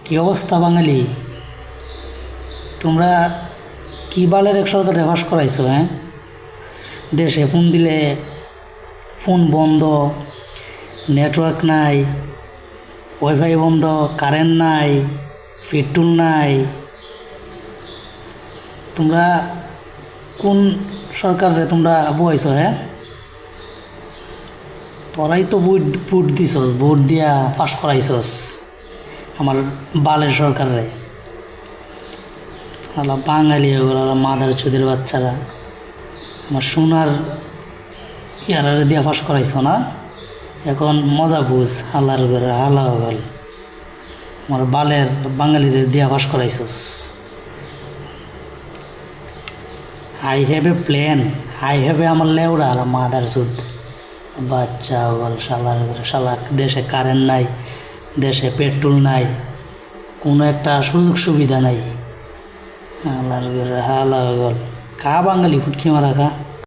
কি অবস্থা বাঙালি? তোমরা কি বালের এক সরকারে ফাঁস করাইছো? হ্যাঁ, দেশে ফোন দিলে ফোন বন্ধ, নেটওয়ার্ক নাই, ওয়াইফাই বন্ধ, কারেন্ট নাই, পেট্রোল নাই। তোমরা কোন সরকারে তোমরা বইছো? হ্যাঁ, তোরাই তো ভোট দিছস, ভোট দিয়া পাস করাইছস আমার বালের সরকারে। আলা বাঙালি ওগুলো মাদার চুদের বাচ্চারা, আমার সোনার ইয়ারারে দিয়া পাস করাইছ না, এখন মজা বুঝ। হালার ঘরে হালা হল, আমার বালের বাঙালির দিয়া পাস করাইছস। I have a plan, I have a আমার লেউড়া আলা মাদার চুদ বাচ্চা বল। শালার ঘরে শালা, দেশে কারেন্ট নাই, দেশে পেট্রোল নাই, কোনো একটা সুযোগ সুবিধা নাই। হালার ঘরে হালা গল। কা বাঙালি ফুটকি মারা খা।